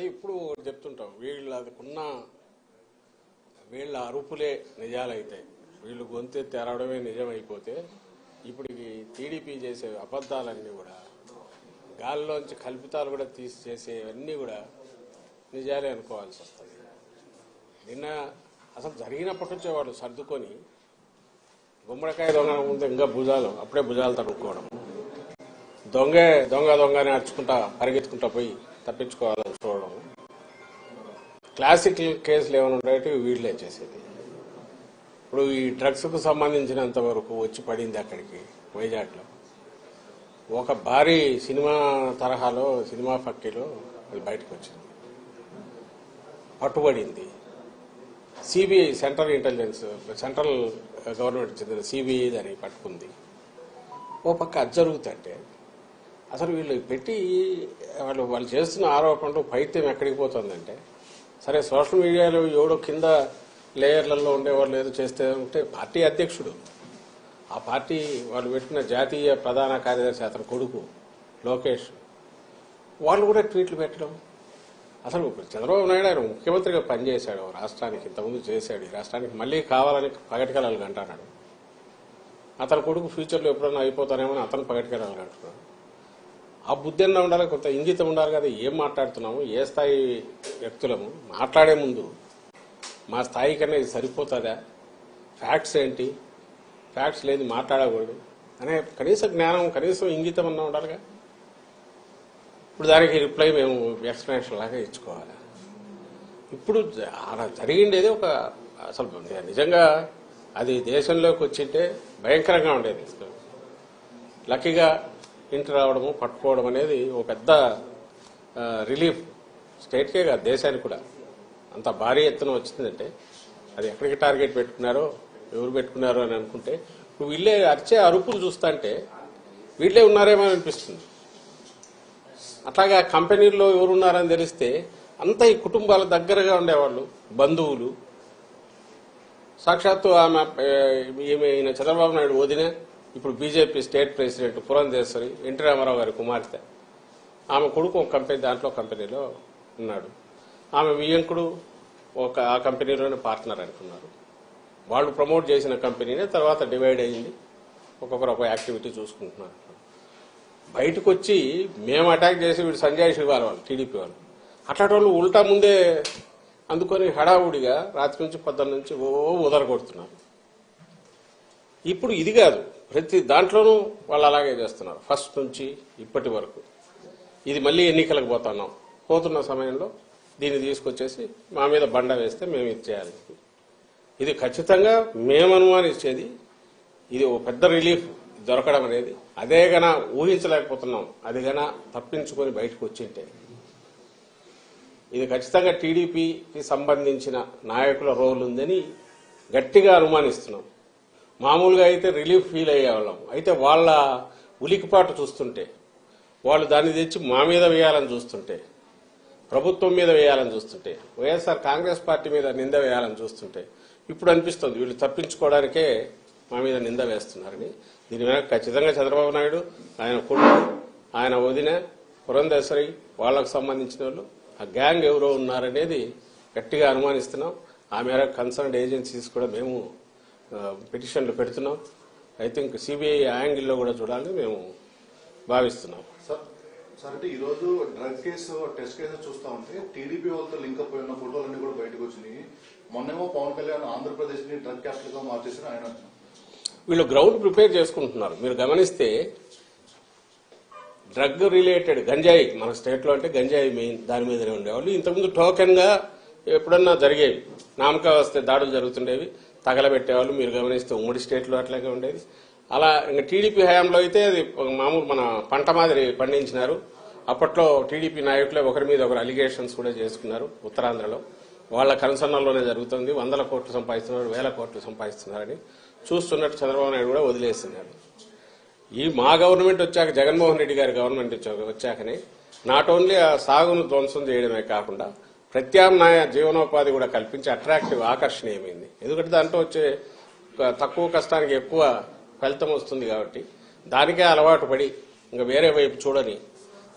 ఇప్పుడు చెప్తుంటాం వీళ్ళ అరుపులే నిజాలైతే వీళ్ళు గొంతు తెరవడమే నిజమైపోతే ఇప్పుడు టీడీపీ చేసే అబద్ధాలన్నీ కూడా గాల్లోంచి కల్పితాలు కూడా తీసి చేసేవన్నీ కూడా నిజాలే అనుకోవాల్సి వస్తుంది. నిన్న అసలు జరిగినప్పటి నుంచే వాళ్ళు సర్దుకొని గుమ్మడికాయ దొంగ ముందు ఇంకా అప్పుడే భుజాలు తడుక్కోవడం, దొంగని అరుచుకుంటా పరిగెత్తుకుంటా పోయి తప్పించుకోవాలని చూడడం, క్లాసిక్ కేసులు ఏమైనా ఉండేవి వీళ్ళే చేసేది. ఇప్పుడు ఈ డ్రగ్స్కు సంబంధించినంత వరకు వచ్చి పడింది అక్కడికి వైజాగ్లో ఒక భారీ సినిమా తరహాలో సినిమా ఫక్కీలో అది బయటకు వచ్చింది, పట్టుబడింది. సిబిఐ సెంట్రల్ గవర్నమెంట్ చెందిన సిబిఐ దాన్ని పట్టుకుంది. ఓ పక్క అది జరుగుతుంటే అసలు వీళ్ళు పెట్టి వాళ్ళు చేస్తున్న ఆరోపణలు పైత్యం ఎక్కడికి పోతుందంటే, సరే సోషల్ మీడియాలో ఎవడో కింద లేయర్లలో ఉండేవాళ్ళు ఏదో చేస్తే ఉంటే పార్టీ అధ్యక్షుడు, ఆ పార్టీ వాళ్ళు పెట్టిన జాతీయ ప్రధాన కార్యదర్శి అతని కొడుకు లోకేష్ వాళ్ళు కూడా ట్వీట్లు పెట్టడం. అసలు చంద్రబాబు నాయుడు ఆయన ముఖ్యమంత్రిగా పనిచేశాడు రాష్ట్రానికి, ఇంతకుముందు చేశాడు, ఈ రాష్ట్రానికి మళ్ళీ కావాలని పగటికెళ్ళాలి అంటున్నాడు. అతని కొడుకు ఫ్యూచర్లో ఎప్పుడన్నా అయిపోతానేమో అతను పగటికెళ్ళాలి అంటున్నాడు. ఆ బుద్ధి అన్నా ఉండాలి, కొంత ఇంగితం ఉండాలి కదా. ఏం మాట్లాడుతున్నాము, ఏ స్థాయి వ్యక్తులము, మాట్లాడే ముందు మా స్థాయి కన్నా ఇది సరిపోతుందా, ఫ్యాక్ట్స్ ఏంటి, ఫ్యాక్ట్స్ లేదు మాట్లాడకూడదు అనే కనీస జ్ఞానం, కనీసం ఇంగితం అన్నా ఉండాలిగా. ఇప్పుడు దానికి రిప్లై మేము ఎక్స్ప్లెనేషన్ లాగా ఇచ్చుకోవాలి. ఇప్పుడు అలా జరిగిండేది ఒక అసలు నిజంగా అది దేశంలోకి వచ్చింటే భయంకరంగా ఉండేది. లక్కీగా ఇంటి రావడము పట్టుకోవడం అనేది ఒక పెద్ద రిలీఫ్ స్టేట్కే కాదు దేశానికి కూడా. అంత భారీ ఎత్తున వచ్చిందంటే అది ఎక్కడికి టార్గెట్ పెట్టుకున్నారో ఎవరు పెట్టుకున్నారో అని అనుకుంటే ఇప్పుడు వీళ్ళే అరిచే అరుపులు చూస్తుంటే వీళ్ళే ఉన్నారేమో అనిపిస్తుంది. అట్లాగా కంపెనీల్లో ఎవరున్నారని తెలిస్తే అంతా ఈ కుటుంబాల దగ్గరగా ఉండేవాళ్ళు, బంధువులు. సాక్షాత్తు ఈయన చంద్రబాబు నాయుడు వదిన, ఇప్పుడు BJP state president Purandeswari, NT Ramarao గారి కుమార్తె, ఆమె కొడుకు ఒక కంపెనీలో ఉన్నాడు. ఆమె వియ్యంకుడు ఆ కంపెనీలోనే పార్ట్నర్ అనుకున్నారు. వాళ్ళు ప్రమోట్ చేసిన కంపెనీనే తర్వాత డివైడ్ అయ్యింది, ఒక్కొక్కరు ఒక యాక్టివిటీ చూసుకుంటున్నారు. బయటకు వచ్చి మేము అటాక్ చేసి వీడు సంజయ్ శివాల్ వాళ్ళు టీడీపీ వాళ్ళు అట్లాంటి వాళ్ళు ఉల్టా ముందే అందుకొని హడావుడిగా రాత్రి నుంచి పొద్దున్న నుంచి ఉదరగొడుతున్నారు. ఇప్పుడు ఇది కాదు, ప్రతి దాంట్లోనూ వాళ్ళు అలాగే చేస్తున్నారు. ఫస్ట్ నుంచి ఇప్పటి వరకు ఇది మళ్ళీ ఎన్నికలకు పోతున్న సమయంలో దీన్ని తీసుకొచ్చేసి మా మీద బండ వేస్తే మేము ఇది చేయాలి. ఇది ఖచ్చితంగా మేము అనుమానించేది. ఇది ఒక పెద్ద రిలీఫ్ దొరకడం అనేది. అదే గన ఊహించలేకపోతున్నాం. అది గన తప్పించుకొని బయటకు వచ్చింటే ఇది ఖచ్చితంగా టీడీపీకి సంబంధించిన నాయకుల రోల్ ఉందని గట్టిగా అనుమానిస్తున్నాం. మామూలుగా అయితే రిలీఫ్ ఫీల్ అయ్యేవాళ్ళం. అయితే వాళ్ళ ఉలికిపాటు చూస్తుంటే, వాళ్ళు దాన్ని తెచ్చి మా మీద వేయాలని చూస్తుంటే, ప్రభుత్వం మీద వేయాలని చూస్తుంటే, వైఎస్ఆర్ కాంగ్రెస్ పార్టీ మీద నింద వేయాలని చూస్తుంటే ఇప్పుడు అనిపిస్తుంది వీళ్ళు తప్పించుకోవడానికే మా మీద నింద వేస్తున్నారని. దీని వెనక ఖచ్చితంగా చంద్రబాబు నాయుడు, ఆయన కొడుకు, ఆయన వదిన పురంధేశ్వరి, వాళ్లకు సంబంధించిన వాళ్ళు, ఆ గ్యాంగ్ ఎవరో ఉన్నారనేది గట్టిగా అనుమానిస్తున్నాం. ఆ మేరకు కన్సర్న్డ్ ఏజెన్సీస్ కూడా మేము పిటిషన్లు పెడుతున్నాం. ఐ థింక్ సిబిఐ యాంగిల్లో కూడా చూడాలని మేము భావిస్తున్నాం. సార్ అంటే ఈ రోజు డ్రగ్ కేసు టెస్ట్ కేసు చూస్తా ఉంటే టీడీపీ వాళ్ళతో లింక్ అప్ అయిన ఫోటోలన్నీ కూడా బయటకు వచ్చినాయి. మొన్నేమో పవన్ కళ్యాణ్ ఆంధ్రప్రదేశ్ ని డ్రగ్ క్యాపిటల్ గా మార్చేసిన ఆయన వీళ్ళు గ్రౌండ్ ప్రిపేర్ చేసుకుంటున్నారు. మీరు గమనిస్తే డ్రగ్ రిలేటెడ్ గంజాయి మన స్టేట్ లో అంటే గంజాయి మెయిన్, దాని మీదనే ఉండేవాళ్ళు. ఇంతకుముందు టోకెన్ గా ఎప్పుడన్నా జరిగేవి, నామకా వస్తే దాడులు జరుగుతుండేవి, తగలబెట్టేవాళ్ళు. మీరు గమనిస్తే ఉమ్మడి స్టేట్ లో అట్లాగే ఉండేది. అలా ఇంకా టీడీపీ హయాంలో అయితే అది మామూలు మన పంట మాదిరి పండించినారు. అప్పట్లో టీడీపీ నాయకులే ఒకరి మీద ఒకరు అలిగేషన్స్ కూడా చేసుకున్నారు. ఉత్తరాంధ్రలో వాళ్ళ కన్సర్న్లోనే జరుగుతుంది. 100 కోట్లు సంపాదిస్తున్నారు, 1000 కోట్లు సంపాదిస్తున్నారని చూస్తున్నట్టు చంద్రబాబు నాయుడు కూడా వదిలేస్తున్నారు. ఈ మా గవర్నమెంట్ వచ్చాక, జగన్మోహన్ రెడ్డి గారి గవర్నమెంట్ వచ్చాకనే నాట్ ఓన్లీ ఆ సాగును ధ్వంసం చేయడమే కాకుండా ప్రత్యామ్నాయ జీవనోపాధి కూడా కల్పించి అట్రాక్టివ్, ఆకర్షణీయమైంది. ఎందుకంటే దాంట్లో వచ్చే తక్కువ కష్టానికి ఎక్కువ ఫలితం వస్తుంది కాబట్టి దానికే అలవాటు పడి ఇంకా వేరే వైపు చూడని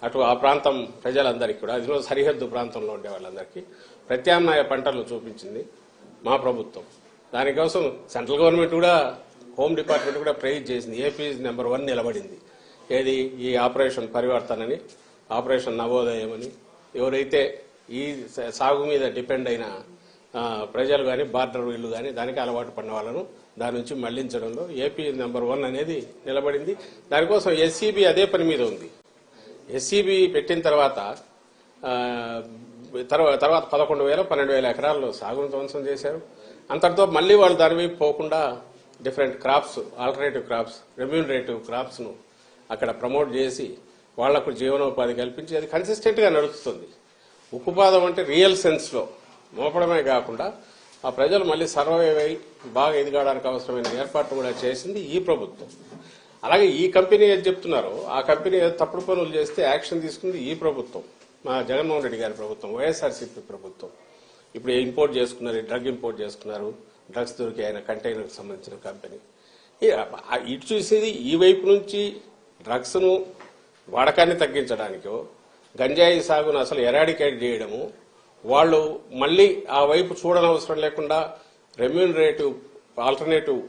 అటు ఆ ప్రాంతం ప్రజలందరికీ కూడా, అందులో సరిహద్దు ప్రాంతంలో ఉండే వాళ్ళందరికీ ప్రత్యామ్నాయ పంటలు చూపించింది మా ప్రభుత్వం. దానికోసం సెంట్రల్ గవర్నమెంట్ కూడా, హోమ్ డిపార్ట్మెంట్ కూడా ప్రైజ్ చేసింది. ఏపీ నెంబర్ 1 నిలబడింది. ఏది ఈ ఆపరేషన్ పరివర్తనని, ఆపరేషన్ నవోదయం అని. ఎవరైతే ఈ సాగు మీద డిపెండ్ అయిన ప్రజలు కానీ, బార్డర్ వీళ్ళు కానీ దానికి అలవాటు పడిన వాళ్ళను దాని నుంచి మళ్లించడంలో ఏపీ నెంబర్ 1 అనేది నిలబడింది. దానికోసం ఎస్సీబీ అదే పని మీద ఉంది. ఎస్సీబీ పెట్టిన తర్వాత 11,000 12,000 ఎకరాల్లో సాగును ధ్వంసం చేశారు. అంతటితో మళ్లీ వాళ్ళు దాని వైపు పోకుండా different crops, alternative crops, remunerative crops ను అక్కడ ప్రమోట్ చేసి వాళ్లకు జీవనోపాధి కల్పించి అది కన్సిస్టెంట్ గా నడుస్తుంది. ఉక్కుపాదం అంటే రియల్ సెన్స్ లో మోపడమే కాకుండా ఆ ప్రజలు మళ్లీ సర్వైవ్ అయి బాగా ఎదగడానికి అవసరమైన ఏర్పాట్లు కూడా చేసింది ఈ ప్రభుత్వం. అలాగే ఈ కంపెనీ ఏది చెప్తున్నారో ఆ కంపెనీ తప్పుడు పనులు చేస్తే యాక్షన్ తీసుకుంది ఈ ప్రభుత్వం, మా జగన్మోహన్ రెడ్డి గారి ప్రభుత్వం, వైఎస్ఆర్సీపీ ప్రభుత్వం. ఇప్పుడు ఇంపోర్ట్ చేసుకున్నారు, డ్రగ్ ఇంపోర్ట్ చేసుకున్నారు, డ్రగ్స్ దొరికి ఆయన కంటైనర్కి సంబంధించిన కంపెనీ. ఇటు చూసేది ఈ వైపు నుంచి డ్రగ్స్ ను వాడకాన్ని తగ్గించడానికో, గంజాయి సాగును అసలు ఎరాడికేట్ చేయడము, వాళ్ళు మళ్లీ ఆ వైపు చూడనవసరం లేకుండా రెమ్యూనరేటివ్ ఆల్టర్నేటివ్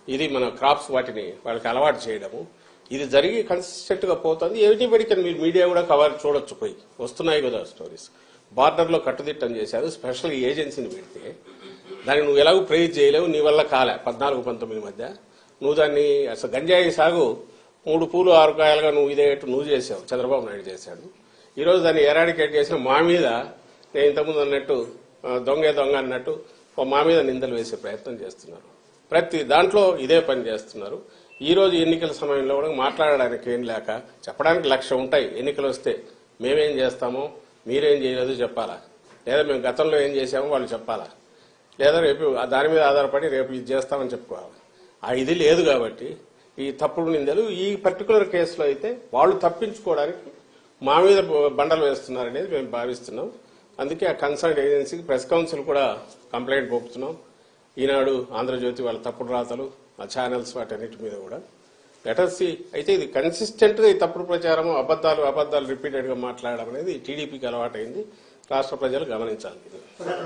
ఇది మన క్రాప్స్ వాటిని వాళ్ళకి అలవాటు చేయడము, ఇది జరిగి కన్సిస్టెంట్ గా పోతుంది. ఎవ్రీబడికి మీరు మీడియా కూడా కవర్ చూడొచ్చు, పోయి వస్తున్నాయి కదా స్టోరీస్. బార్డర్ లో కట్టుదిట్టం చేశారు, స్పెషల్ ఏజెన్సీని పెడితే దాన్ని నువ్వు ఎలాగూ ప్రైజ్ చేయలేవు, నీ వల్ల కాలే. 14-19 మధ్య నువ్వు దాన్ని అసలు గంజాయి సాగు 3 పూలు 6 కాయలుగా నువ్వు నువ్వు చేసావు, చంద్రబాబు నాయుడు చేశాడు. ఈ రోజు దాన్ని ఎరాడికేట్ చేసిన మా మీద, నేను ఇంతకుముందు అన్నట్టు దొంగ అన్నట్టు మా మీద నిందలు వేసే ప్రయత్నం చేస్తున్నారు. ప్రతి దాంట్లో ఇదే పని చేస్తున్నారు. ఈ రోజు ఎన్నికల సమయంలో కూడా మాట్లాడడానికి ఏం లేక, చెప్పడానికి 1,00,000 ఉంటాయి. ఎన్నికలు వస్తే మేమేం చేస్తామో మీరేం చేయలేదు చెప్పాలా, లేదా మేము గతంలో ఏం చేశామో వాళ్ళు చెప్పాలా, లేదా రేపు దాని మీద ఆధారపడి రేపు ఇది చేస్తామని చెప్పుకోవాలి. ఇది లేదు కాబట్టి ఈ తప్పుడు నిందలు ఈ పర్టికులర్ కేసులో అయితే వాళ్ళు తప్పించుకోవడానికి మా మీద బండలు వేస్తున్నారనేది మేము భావిస్తున్నాం. అందుకే ఆ కన్సర్న్ ఏజెన్సీకి ప్రెస్ కౌన్సిల్ కూడా కంప్లైంట్ పంపుతున్నాం. ఈనాడు, ఆంధ్రజ్యోతి వాళ్ళ తప్పుడు రాతలు, ఆ ఛానల్స్ వాటన్నిటి మీద కూడా లెటర్సీ. అయితే ఇది కన్సిస్టెంట్ గా ఈ తప్పుడు ప్రచారం, అబద్దాలు రిపీటెడ్ గా మాట్లాడడం అనేది టీడీపీకి అలవాటైంది. రాష్ట్ర ప్రజలు గమనించాలి.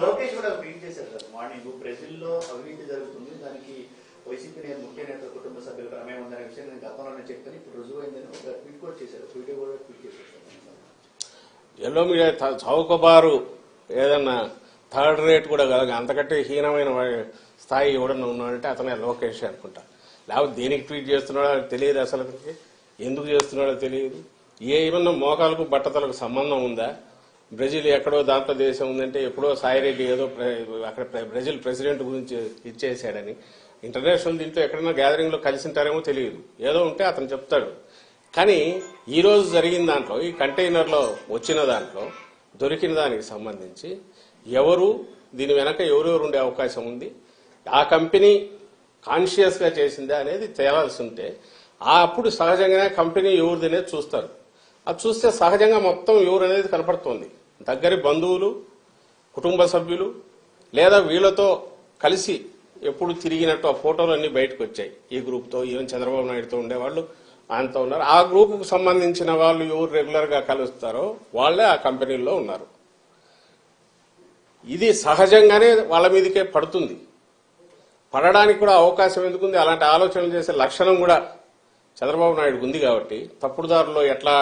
లోకేష్ కూడా ట్వీట్ చేశారు సార్ మార్నింగ్, బ్రెజిల్లో అవినీతి జరుగుతుంది, దానికి వైసీపీ ముఖ్య నేత కుటుంబ సభ్యుల ప్రమేయం ఉందనే విషయం నేను గతంలోనే చెప్పాను, ఇప్పుడు రుజువైందని ఒక ట్వీట్ కూడా చేశారు. వీడియో కూడా ట్వీట్ చేశారు. ఎల్లో మీడియా చౌకబారు ఏదన్నా థర్డ్ రేట్ కూడా కాదు, అంతకంటే హీనమైన స్థాయి ఎవడన్నా ఉన్నాడంటే అతనే లోకేష్ అనుకుంటా. లేకపోతే దేనికి ట్వీట్ చేస్తున్నాడో తెలియదు, అసలు ఎందుకు చేస్తున్నాడో తెలియదు. ఏమన్నా మోకాలకు బట్టతలకు సంబంధం ఉందా? బ్రెజిల్ ఎక్కడో దాంట్లో దేశం ఉందంటే ఎప్పుడో సాయిరెడ్డి ఏదో అక్కడ బ్రెజిల్ ప్రెసిడెంట్ గురించి ఇచ్చేసాడని, ఇంటర్నేషనల్ దీంట్లో ఎక్కడైనా గ్యాదరింగ్ లో కలిసి ఉంటారేమో తెలియదు, ఏదో ఉంటే అతను చెప్తాడు. కానీ ఈ రోజు జరిగిన దాంట్లో, ఈ కంటైనర్ లో వచ్చిన దాంట్లో దొరికిన దానికి సంబంధించి ఎవరు దీని వెనక ఎవరెవరు ఉండే అవకాశం ఉంది, ఆ కంపెనీ కాన్షియస్ గా చేసిందా అనేది తేలాల్సి ఉంటే అప్పుడు సహజంగానే కంపెనీ ఎవరిది అనేది చూస్తారు. అది చూస్తే సహజంగా మొత్తం ఎవరు అనేది కనపడుతోంది. దగ్గరి బంధువులు, కుటుంబ సభ్యులు, లేదా వీళ్లతో కలిసి ఎప్పుడు తిరిగినట్టు ఆ ఫోటోలు అన్ని బయటకు వచ్చాయి. ఈ గ్రూప్ తో, ఈవెన్ చంద్రబాబు నాయుడుతో ఉండేవాళ్ళు ఆయనతో ఉన్నారు. ఆ గ్రూప్ కు సంబంధించిన వాళ్ళు ఎవరు రెగ్యులర్ గా కలుస్తారో వాళ్లే ఆ కంపెనీల్లో ఉన్నారు. ఇది సహజంగానే వాళ్ళ మీదకే పడుతుంది. పడడానికి కూడా అవకాశం ఎందుకుంది? అలాంటి ఆలోచనలు చేసే లక్షణం కూడా చంద్రబాబు నాయుడుకు ఉంది కాబట్టి, తప్పుడు దారిలో ఎట్లా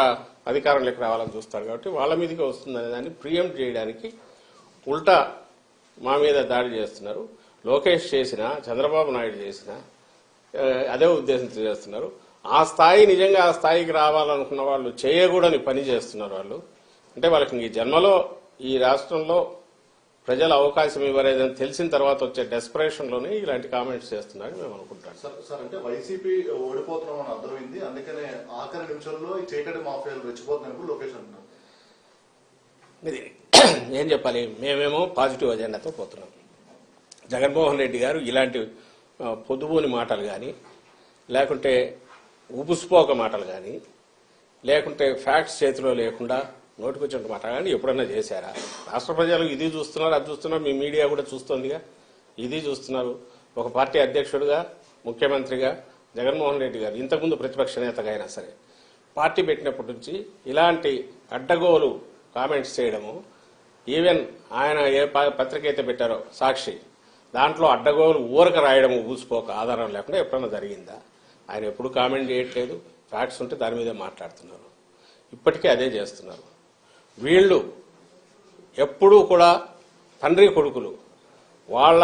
అధికారంలోకి రావాలని చూస్తాడు కాబట్టి వాళ్ళ మీదకే వస్తుందనే దాన్ని ప్రియంప్ట్ చేయడానికి ఉల్టా మా మీద దాడి చేస్తున్నారు. లోకేష్ చేసినా, చంద్రబాబు నాయుడు చేసినా అదే ఉద్దేశంతో చేస్తున్నారు. ఆ స్థాయి, నిజంగా ఆ స్థాయికి రావాలనుకున్న వాళ్ళు చేయకూడని పని చేస్తున్నారు. వాళ్ళు అంటే వాళ్ళకి ఈ జన్మలో ఈ రాష్ట్రంలో ప్రజల అవకాశం ఇవ్వలేదని తెలిసిన తర్వాత వచ్చే డెస్పరేషన్ లోనే ఇలాంటి కామెంట్స్ చేస్తున్నారని మేము అనుకుంటాం. సార్ అంటే వైసీపీ ఓడిపోతున్నాం అని అర్థమైంది, అందుకనే ఆఖరి నిమిషంలో ఈ చీకటి మాఫియాలు రెచ్చిపోతున్నాయి లోకేష్ అంటున్నారు. ఇది ఏం చెప్పాలి, మేమేమో పాజిటివ్ అజెండాతో పోతున్నాం. జగన్మోహన్ రెడ్డి గారు ఇలాంటి పొద్దుబోని మాటలు కానీ, లేకుంటే ఉబుస్పోక మాటలు కానీ, లేకుంటే ఫ్యాక్ట్స్ చేతిలో లేకుండా నోటికొచ్చిన మాట కానీ ఎప్పుడన్నా చేశారా? రాష్ట్ర ప్రజలు ఇది చూస్తున్నారు, అది చూస్తున్నారు, మీ మీడియా కూడా చూస్తోందిగా, ఇది చూస్తున్నారు. ఒక పార్టీ అధ్యక్షుడిగా, ముఖ్యమంత్రిగా జగన్మోహన్ రెడ్డి గారు, ఇంతకుముందు ప్రతిపక్ష నేతగా అయినా సరే పార్టీ పెట్టినప్పటి నుంచి ఇలాంటి అడ్డగోలు కామెంట్స్ చేయడము, ఈవెన్ ఆయన ఏ పత్రిక అయితే పెట్టారో సాక్షి, దాంట్లో అడ్డగోలు ఊరక రాయడం ఊసిపోక ఆధారం లేకుండా ఎప్పుడన్నా జరిగిందా? ఆయన ఎప్పుడు కామెంట్ చేయట్లేదు, ఫ్యాక్ట్స్ ఉంటే దాని మీదే మాట్లాడుతున్నారు. ఇప్పటికీ అదే చేస్తున్నారు. వీళ్ళు ఎప్పుడూ కూడా తండ్రి కొడుకులు, వాళ్ళ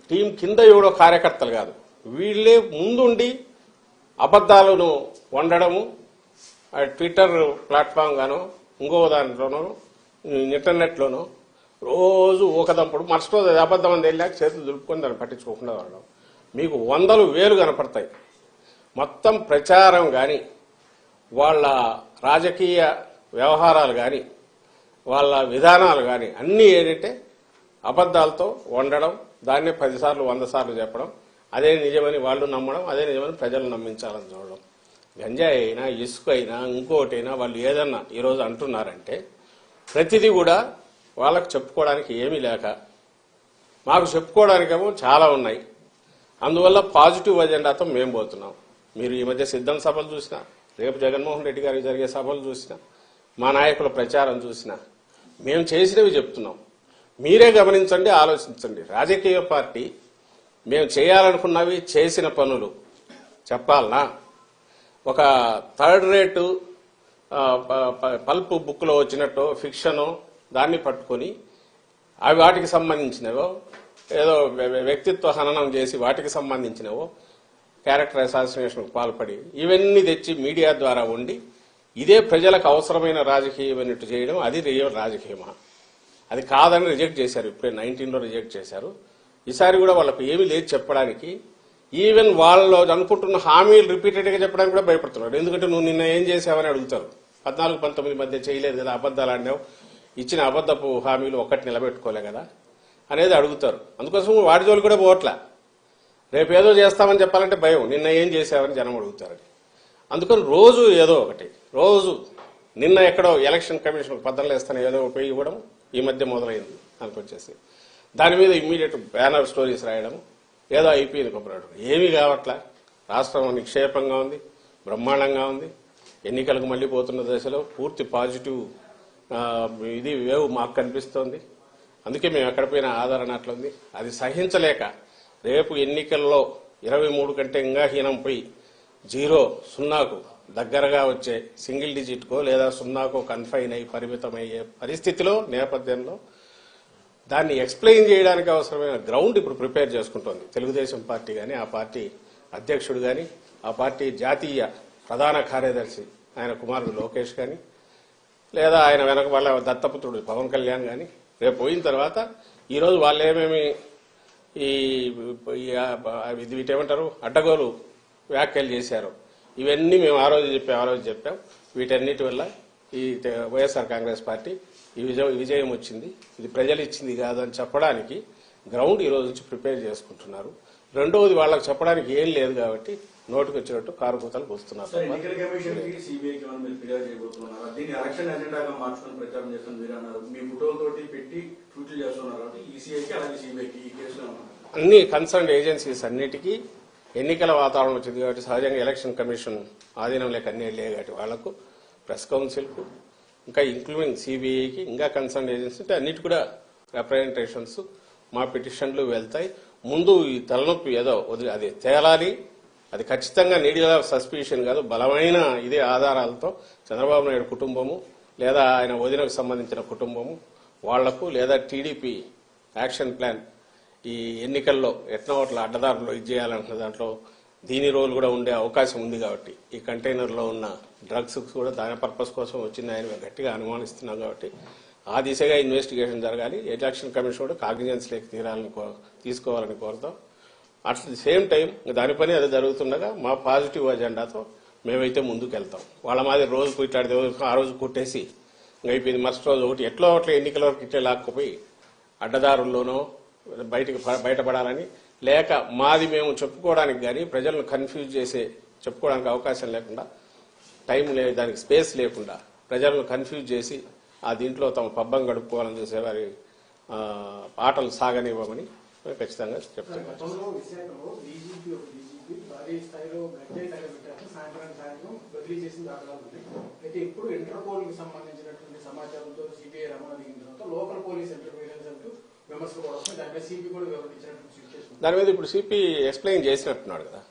టీం కింద ఎవడో కార్యకర్తలు కాదు, వీళ్ళే ముందుండి అబద్ధాలను వండడము, ట్విట్టర్ ప్లాట్ఫామ్ గానో ఇంకో దాంట్లోనో ఇంటర్నెట్లోనో రోజు ఊకదంపుడు, మరుసటి రోజు అది అబద్ధం అని వెళ్ళాక చేతులు దులుపుకొని దాన్ని పట్టించుకోకుండా వాళ్ళం. మీకు 100,000 కనపడతాయి. మొత్తం ప్రచారం కానీ, వాళ్ళ రాజకీయ వ్యవహారాలు కానీ, వాళ్ళ విధానాలు కానీ అన్నీ ఏంటంటే అబద్ధాలతో వండడం, దాన్నే 10 సార్లు 100 సార్లు చెప్పడం, అదే నిజమని వాళ్ళు నమ్మడం, అదే నిజమని ప్రజలు నమ్మించాలని చూడడం. గంజాయి అయినా, ఇసుక అయినా, ఇంకోటైనా వాళ్ళు ఏదన్నా ఈరోజు అంటున్నారంటే ప్రతిదీ కూడా వాళ్ళకు చెప్పుకోవడానికి ఏమీ లేక, మాకు చెప్పుకోవడానికేమో చాలా ఉన్నాయి. అందువల్ల పాజిటివ్ ఎజెండాతో మేము పోతున్నాం. మీరు ఈ మధ్య సిద్ధం సభలు చూసినా, రేపు జగన్మోహన్ రెడ్డి గారికి జరిగే సభలు చూసినా, మా నాయకుల ప్రచారం చూసినా మేము చేసినవి చెప్తున్నాం. మీరే గమనించండి, ఆలోచించండి. రాజకీయ పార్టీ మేము చేయాలనుకున్నవి, చేసిన పనులు చెప్పాలనా? ఒక థర్డ్ రేటు పల్ప్ బుక్లో వచ్చినట్టు ఫిక్షను దాన్ని పట్టుకొని అవి వాటికి సంబంధించినవో, ఏదో వ్యక్తిత్వ హననం చేసి వాటికి సంబంధించినవో, క్యారెక్టర్ అసాసినేషన్కు పాల్పడి ఇవన్నీ తెచ్చి మీడియా ద్వారా ఉండి ఇదే ప్రజలకు అవసరమైన రాజకీయమైనట్టు చేయడం, అది రియల్ రాజకీయమా? అది కాదని రిజెక్ట్ చేశారు. ఇప్పుడే 19లో రిజెక్ట్ చేశారు. ఈసారి కూడా వాళ్ళకు ఏమీ లేదు చెప్పడానికి. ఈవెన్ వాళ్ళు అనుకుంటున్న హామీలు రిపీటెడ్గా చెప్పడానికి కూడా భయపడుతున్నారు. ఎందుకంటే నువ్వు నిన్న ఏం చేసావని అడుగుతారు. 14-19 మధ్య చేయలేదు కదా, అబద్దాలు ఆడినావు, ఇచ్చిన అబద్ధపు హామీలు ఒక్కటి నిలబెట్టుకోలే కదా అనేది అడుగుతారు. అందుకోసం వాడి జోలు కూడా పోవట్లా. రేపు ఏదో చేస్తామని చెప్పాలంటే భయం, నిన్న ఏం చేసావని జనం అడుగుతారని. అందుకని రోజు ఏదో ఒకటి, రోజు నిన్న ఎక్కడో ఎలక్షన్ కమిషన్ పద్ధతులు వేస్తాను ఏదో పోయి ఇవ్వడం ఈ మధ్య మొదలైంది అనుకొచ్చేసి, దాని మీద ఇమ్మీడియట్ బ్యానర్ స్టోరీస్ రాయడం, ఏదో అయిపోయింది కొబ్బరాడు. ఏమీ కావట్లా. రాష్ట్రం నిక్షేపంగా ఉంది, బ్రహ్మాండంగా ఉంది. ఎన్నికలకు మళ్లీ పోతున్న దశలో పూర్తి పాజిటివ్ ఇది వేవ్ మాకు కనిపిస్తోంది. అందుకే మేము ఎక్కడ పోయినా ఆదరణ అట్లుంది. అది సహించలేక రేపు ఎన్నికల్లో 23 కంటే ఇంకా హీనం పోయి 0-0కు దగ్గరగా వచ్చే సింగిల్ డిజిట్కో లేదా 0కో కన్ఫైన్ అయి పరిమితమయ్యే పరిస్థితిలో నేపథ్యంలో దాన్ని ఎక్స్ప్లెయిన్ చేయడానికి అవసరమైన గ్రౌండ్ ఇప్పుడు ప్రిపేర్ చేసుకుంటోంది తెలుగుదేశం పార్టీ కానీ, ఆ పార్టీ అధ్యక్షుడు కానీ, ఆ పార్టీ జాతీయ ప్రధాన కార్యదర్శి ఆయన కుమారుడు లోకేష్ కానీ, లేదా ఆయన వెనక వాళ్ళ దత్తపుత్రుడు పవన్ కళ్యాణ్ కానీ. రేపు పోయిన తర్వాత ఈరోజు వాళ్ళు ఏమేమి వీటేమంటారు అడ్డగోలు వ్యాఖ్యలు చేశారు, ఇవన్నీ మేము ఆ రోజు చెప్పాం. వీటన్నిటి వల్ల ఈ వైఎస్ఆర్ కాంగ్రెస్ పార్టీ ఈ విజయం వచ్చింది, ఇది ప్రజలు ఇచ్చింది కాదని చెప్పడానికి గ్రౌండ్ ఈ రోజు నుంచి ప్రిపేర్ చేసుకుంటున్నారు. రెండవది వాళ్ళకి చెప్పడానికి ఏం లేదు కాబట్టి నోటుకు వచ్చినట్టు కారు కూతలు పోస్తున్నారు. ఎన్నికల కమిషన్ కి సిబిఐకి మీరు ఫిర్యాదు చేయబోతున్నారు. దీన్ని ఎలక్షన్ ఎజెండాగా మార్చుకుని ప్రచారం చేస్తున్న మీరు అన్నారు. మీ ఫోటోలతోటి పెట్టి ట్వీట్లు చేస్తున్నారు కాబట్టి ఈసీఐకి అలాగే సిబిఐకి ఈ కేసులో అన్ని కన్సర్న్ ఏజెన్సీస్ అన్నిటికీ ఎన్నికల వాతావరణం వచ్చింది కాబట్టి సహజంగా ఎలక్షన్ కమిషన్ ఆధీనం లేక అన్ని వెళ్ళాయి కాబట్టి వాళ్లకు, ప్రెస్ కౌన్సిల్కు, ఇంకా ఇంక్లూడింగ్ సిబిఐకి, ఇంకా కన్సర్న్ ఏజెన్సీ అంటే అన్నిటి కూడా రిప్రజెంటేషన్స్ మా పిటిషన్లు వెళ్తాయి. ముందు ఈ తలనొప్పి ఏదో అది తేలాలి. అది ఖచ్చితంగా నీడియా సస్పిషన్ కాదు, బలమైన ఇదే ఆధారాలతో చంద్రబాబు నాయుడు కుటుంబము లేదా ఆయన వదినకు సంబంధించిన కుటుంబము వాళ్లకు, లేదా టీడీపీ యాక్షన్ ప్లాన్ ఈ ఎన్నికల్లో ఎట్నోట్ల అడ్డదారులు ఇది చేయాలనుకున్న దాంట్లో దీని రోల్ కూడా ఉండే అవకాశం ఉంది కాబట్టి ఈ కంటైనర్లో ఉన్న డ్రగ్స్ కూడా దాని పర్పస్ కోసం వచ్చింది ఆయన గట్టిగా అనుమానిస్తున్నాం కాబట్టి ఆ దిశగా ఇన్వెస్టిగేషన్ జరగాలి. ఎలక్షన్ కమిషన్ కూడా కాగ్నిజెన్స్ లేక తీసుకోవాలని కోరుతాం. అట్ ది సేమ్ టైం దాని పని అది జరుగుతుండగా మా పాజిటివ్ అజెండాతో మేమైతే ముందుకు వెళ్తాం. వాళ్ళ మాది రోజు ఇట్లాంటి ఆ రోజు కొట్టేసి అయిపోయింది, మరుసటి రోజు ఒకటి ఎట్లా ఎన్నికల వరకు ఇట్లే లాక్కుపోయి అడ్డదారుల్లోనో బయటపడాలని లేక మాది మేము చెప్పుకోవడానికి కానీ ప్రజలను కన్ఫ్యూజ్ చేసే చెప్పుకోవడానికి అవకాశం లేకుండా, టైం లేదు, దానికి స్పేస్ లేకుండా ప్రజలను కన్ఫ్యూజ్ చేసి ఆ దీంట్లో తమ పబ్బం గడుపుకోవాలని చూసేవారి ఆటలు సాగనివ్వమని ఖచ్చితంగా చెప్తున్నాం. భారీ స్థాయిలో గంజాయి తగలబెట్టారు. సాయంత్రం బదిలీ చేసిన దాఖలాలు ఉన్నాయి. అయితే ఇప్పుడు ఇంటర్పోల్ కి సంబంధించినటువంటి సమాచారంతో సిబిఐ రమణ దిగిన తర్వాత లోకల్ పోలీస్ ఇంటర్ఫీరెన్స్ అంటూ విమర్శలు కూడా వస్తాయి. దానిపై సిపి కూడా వివరించినటువంటి సిచ్యువేషన్. దాని మీద ఇప్పుడు సిపి ఎక్స్ప్లెయిన్ చేసినట్టున్నాడు కదా.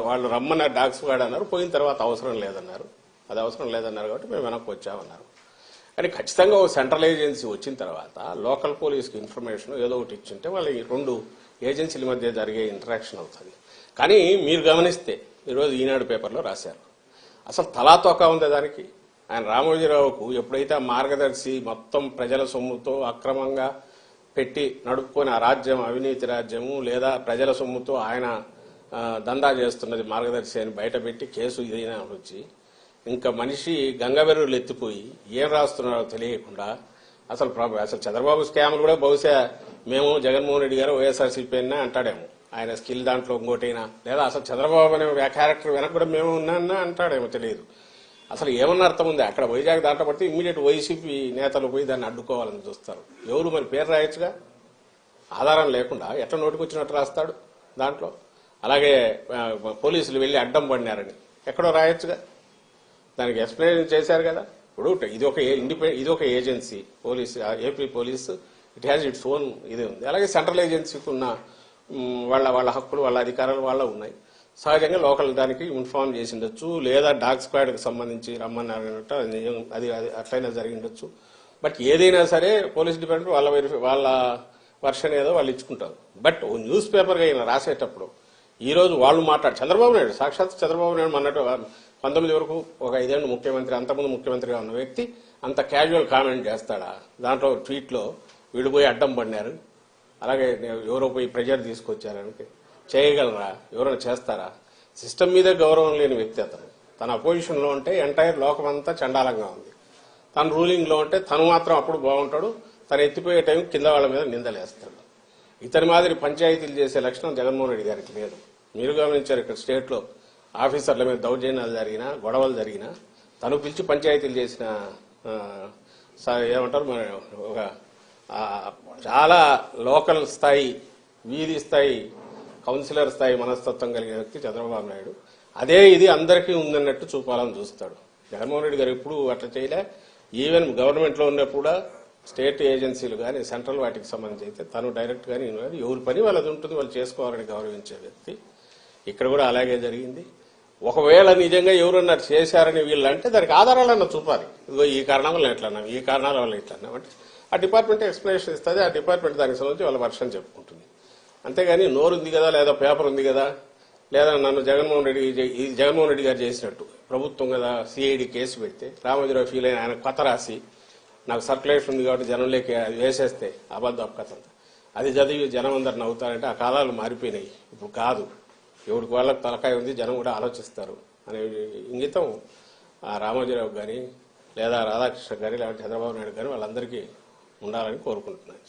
వాళ్ళు రమ్మన్న డాగ్స్ వాడు అన్నారు, పోయిన తర్వాత అవసరం లేదన్నారు. అది అవసరం లేదన్నారు కాబట్టి మేము వెనక్కి వచ్చామన్నారు. కానీ ఖచ్చితంగా ఒక సెంట్రల్ ఏజెన్సీ వచ్చిన తర్వాత లోకల్ పోలీస్కి ఇన్ఫర్మేషన్ ఏదో ఒకటి ఇచ్చింటే వాళ్ళ రెండు ఏజెన్సీల మధ్య జరిగే ఇంటరాక్షన్ అవుతుంది. కానీ మీరు గమనిస్తే ఈరోజు ఈనాడు పేపర్లో రాశారు, అసలు తలాతోక ఉంది దానికి. ఆయన రామోజీరావుకు ఎప్పుడైతే మార్గదర్శి మొత్తం ప్రజల సొమ్ముతో అక్రమంగా పెట్టి నడుపుకొని ఆ రాజ్యం అవినీతి రాజ్యము, లేదా ప్రజల సొమ్ముతో ఆయన దందా చేస్తున్నది మార్గదర్శి అని బయటపెట్టి కేసు ఇదైనా వచ్చి ఇంకా మనిషి గంగవెర్రులు ఎత్తిపోయి ఏం రాస్తున్నారో తెలియకుండా అసలు చంద్రబాబు స్కామ్లు కూడా బహుశా మేము జగన్మోహన్ రెడ్డి గారు వైఎస్ఆర్సీపీ అయినా అంటాడేమో, ఆయన స్కిల్ దాంట్లో ఇంకోటైనా, లేదా అసలు చంద్రబాబు అనే క్యారెక్టర్ వెనక కూడా మేము ఉన్నా అంటాడేమో తెలియదు. అసలు ఏమన్నా అర్థం ఉంది? అక్కడ వైజాగ్ దాంట్లో పడితే ఇమ్మీడియట్ వైసీపీ నేతలు పోయి దాన్ని అడ్డుకోవాలని చూస్తారు. ఎవరు మరి పేరు రాయొచ్చుగా, ఆధారం లేకుండా ఎట్లా నోటికి వచ్చినట్టు రాస్తాడు దాంట్లో. అలాగే పోలీసులు వెళ్లి అడ్డం పడినారని ఎక్కడో రాయొచ్చుగా, దానికి ఎక్స్ప్లెయిన్ చేశారు కదా. ఇప్పుడు ఇది ఒక agency police, AP police it has its own ఇది ఉంది. అలాగే సెంట్రల్ ఏజెన్సీకి ఉన్న వాళ్ళ హక్కులు, వాళ్ళ అధికారాలు వాళ్ళ ఉన్నాయి. సహజంగా లోకల్ దానికి ఇన్ఫార్మ్ చేసి ఉండొచ్చు, లేదా డాగ్ స్క్వాడ్కి సంబంధించి రమ్మన్నారన్నట్టు అది అట్లయినా జరిగి ఉండొచ్చు. బట్ ఏదైనా సరే పోలీస్ డిపార్ట్మెంట్ వాళ్ళ వర్షన్ ఏదో వాళ్ళు ఇచ్చుకుంటారు. బట్ న్యూస్ పేపర్గా అయినా రాసేటప్పుడు ఈరోజు వాళ్ళు చంద్రబాబు నాయుడు, సాక్షాత్ చంద్రబాబు నాయుడు అన్నట్టు 19 వరకు ఒక 5 ఏళ్ళు ముఖ్యమంత్రి, అంతకుముందు ముఖ్యమంత్రిగా ఉన్న వ్యక్తి అంత క్యాజువల్ కామెంట్ చేస్తాడా? దాంట్లో ట్వీట్లో విడిపోయి అడ్డం పడినారు, అలాగే ఎవరో పోయి ప్రెజర్ తీసుకొచ్చారని చేయగలరా? ఎవరైనా చేస్తారా? సిస్టమ్ మీద గౌరవం లేని వ్యక్తి అతను. తన అపోజిషన్లో ఉంటే ఎంటైర్ లోకం అంతా చండాలంగా ఉంది, తన రూలింగ్లో ఉంటే తను మాత్రం అప్పుడు బాగుంటాడు, తను ఎత్తిపోయే టైం కింద వాళ్ళ మీద నిందలేస్తాడు. ఇతని మాదిరి పంచాయతీలు చేసే లక్షణం జగన్మోహన్ రెడ్డి గారికి లేదు. మీరు గమనించారు, ఇక్కడ స్టేట్లో ఆఫీసర్ల మీద దౌర్జన్యాలు జరిగినా, గొడవలు జరిగినా తను పిలిచి పంచాయతీలు చేసిన ఏమంటారు మన ఒక చాలా లోకల్ స్థాయి, వీధి స్థాయి, కౌన్సిలర్ స్థాయి మనస్తత్వం కలిగిన వ్యక్తి చంద్రబాబు నాయుడు. అదే ఇది అందరికీ ఉందన్నట్టు చూపాలని చూస్తాడు. జగన్మోహన్ రెడ్డి గారు ఎప్పుడు అట్లా చేయలే. ఈవెన్ గవర్నమెంట్లో ఉన్నప్పుడు కూడా స్టేట్ ఏజెన్సీలు కానీ సెంట్రల్ వాటికి సంబంధించి అయితే తను డైరెక్ట్ కానీ ఎవరి పని వాళ్ళది ఉంటుంది, వాళ్ళు చేసుకోవాలని గౌరవించే వ్యక్తి. ఇక్కడ కూడా అలాగే జరిగింది. ఒకవేళ నిజంగా ఎవరన్నా చేశారని వీళ్ళు అంటే దానికి ఆధారాలన్నా చూపాలి. ఇదిగో ఈ కారణం వల్ల ఎట్లన్నా, ఈ కారణాల వల్ల ఎట్లన్నా అంటే ఆ డిపార్ట్మెంట్ ఎక్స్ప్లెనేషన్ ఇస్తుంది. ఆ డిపార్ట్మెంట్ దానికి సంబంధించి వాళ్ళ వర్షం చెప్పుకుంటుంది. అంతేగాని నోరు ఉంది కదా, లేదా పేపర్ ఉంది కదా, లేదా నన్ను జగన్మోహన్ రెడ్డి గారు చేసినట్టు ప్రభుత్వం కదా సిఐడి కేసు పెడితే రామోజీరావు ఫీల్ అయిన ఆయన కొత్త రాసి నాకు సర్క్యులేషన్ ఉంది కాబట్టి జనంలోకి అది వేసేస్తే అబద్ధం కథ. అది చదివి జనం అందరు నవ్వుతారంటే ఆ కాలాలు మారిపోయినాయి. ఇప్పుడు కాదు, ఎవరికి వాళ్ళకి తలకాయ ఉంది, జనం కూడా ఆలోచిస్తారు అనే ఇంగితం రామోజీరావు కానీ, లేదా రాధాకృష్ణ గారి, లేకపోతే చంద్రబాబు నాయుడు గారి వాళ్ళందరికీ ఉండాలని కోరుకుంటున్నాను.